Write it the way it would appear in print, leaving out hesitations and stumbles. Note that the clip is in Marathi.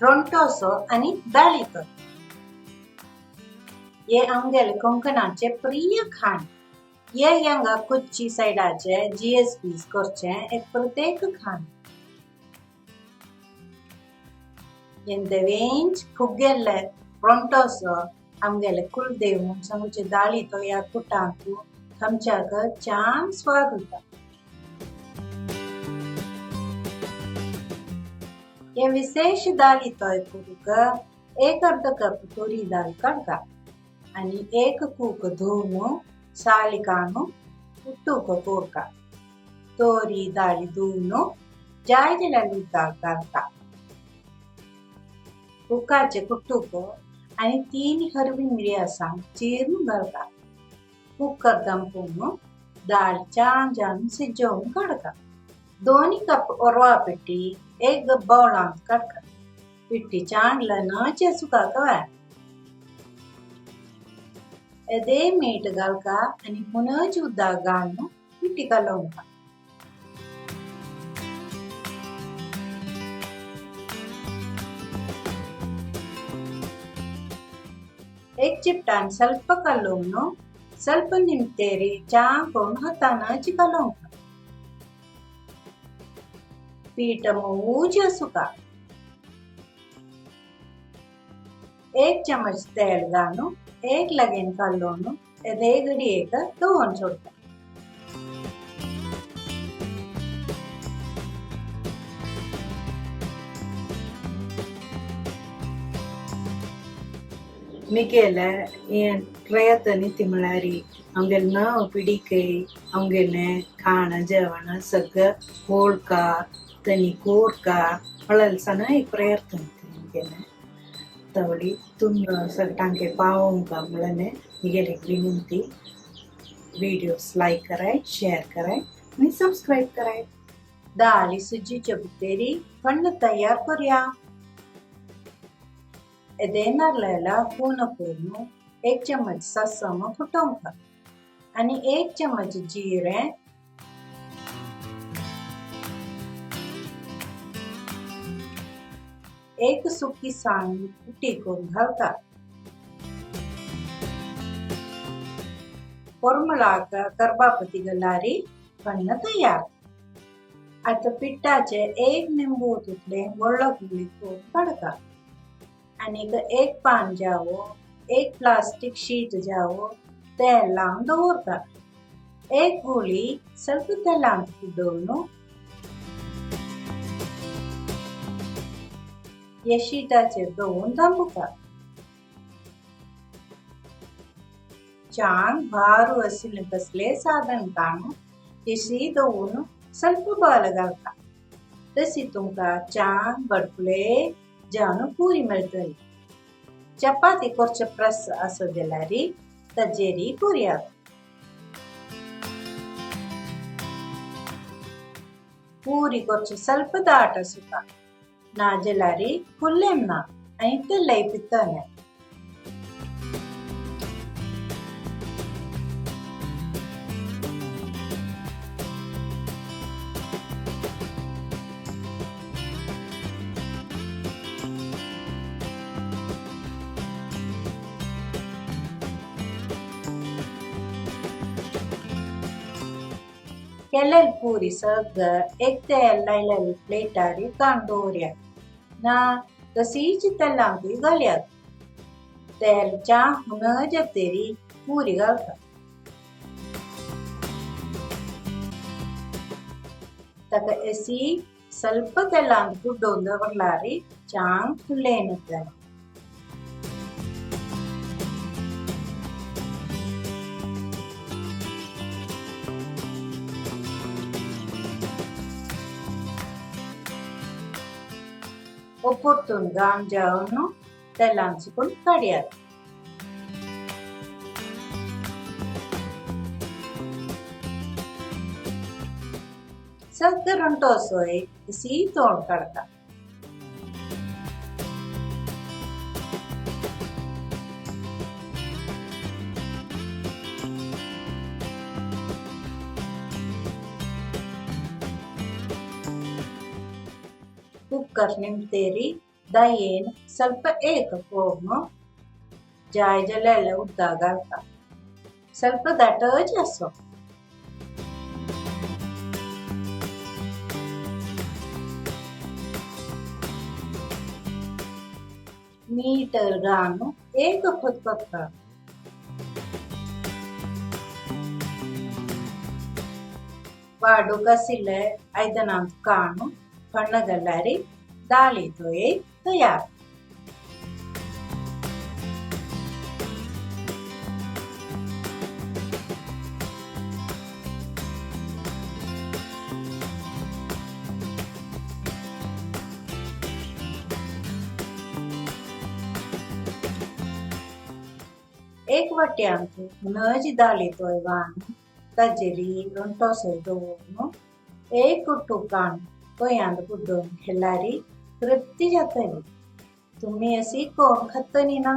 रोंटोसो आणि दालितो ये आमगेले कोंकणाचे प्रिय खाण ये यंगा कुच्ची साइडाचे जीएसपीस करचे एक प्रत्येक खाण येंदेवेंच फुगेले रोंटोसो आमगेले कुलदेव म्हूण सांगूचे दालितो या कुटांतू थमच्याक छान स्वाद उरता ये विशेष दालितो करूक एक अर्ध कप तुरी दाल काडका आणि एक कूक धुवन साली काडून उट्टूक कोरका तोरी दाळी धुवन जाय जाल्यार उदकाक घालता उकाचे कुट्टूक आणि 3 हरवी मिरयां चिरून घालता कुकर दंपून दाळ छान जावन शिजोवन काडका 2 कप ओरवा पिठी एक बाउलांत काडका पिठी चांगला न सुकाका एदे मीठ घालका आणि पुनच उदक घालून पिठी कालोवका एक चिपटान ಸ್ವಲ್ಪ ಕಲ್ಲೋನು ಸ್ವಲ್ಪ ನಿಮ್ತೇರಿ ಚಾಂಕೊಂಡು ಹತ್ತಾನಚಿ ಕಲೋಂಕ पीठ मूज सुका 1 चमच तेल घालून एक लगेन कालोन एदे घडी एक दोन सोडता मिगेले येन प्रयत्न ती म्हळ्यारी आमगेल नव पिढीके आमगेले खाण जेवण सगळं होळका तनी कोरका हळल सन एक प्रयत्न केले तवडी तुम सगळ्यांके पावोंका म्हणने मिगेले विनंती वीडियोस लाइक कराय शेअर कराय आणि सबस्क्राइब कराय दाली सुजीच्या बुतेरी फंड तयार करूया एदे नारळाला पूर्ण 1 चमच ससम फुटोंका आणि 1 चमच जिरे एक सुकी सांग कुटी करून घालता पोरमळाक करबापती गलारी फन्न तयार आता पिठाचे 1 निंबू तुटले वळख गुळी काडका आणि एक पान जावो एक प्लास्टिक शीट जावो तेल लावून दवरता एक गुळी ಸ್ವಲ್ಪ तेलांत कुदोवन या शीटाचेर दवरून दांपुता छान भारू आशिल्ले कसले साधन काडून येशी दवरून ಸ್ವಲ್ಪ बल घालता तशी तुमका छान बडफुले जावन पुरी मेळटली चपाती करचे प्रस असो जाल्यार ताजेरी पुरयात पूरी करचे ಸ್ವಲ್ಪ दाट आसुता ना जाल्यार फुल्लेम ना आनी तेल्लय पितले केलेल पुरी सगळं एक तेल लायलेले प्लेटार काडून दवरयात ना तशीच तेलांत घालयात तेल च्या हुनज तेरी पुरी घालता ताका एसी ಸ್ವಲ್ಪ तेलांत कुड्डोवन दवरल्यार छान फुल्लेन येतले opportunità giorno dell'ansicoltariat. Saccarontoso e si torcarta. कुकर निमतेरी ದಯೇನ್ ಸ್ವಲ್ಪ ಏಕ ಪೋರ್ನು ಜಾಯ್ ಜಲೆಲ್ಲ ಉದ್ದಾಗ ಸ್ವಲ್ಪ ದಟ ಜಾಸೋ मीटर गानो एक फुटपत्र वाडू कसिले ऐदनांत कानु पण्णगल्लारी दाळितोये तयार एक वाट्यांत नज दाळितोय वानु तजेरी रೊಂಟೊಸೆ दोनु एक कुट्टू कानु गोयांत बुड्डोन हेलारी तृप्ती जातली तुम्ही अशी कोण खतनी ना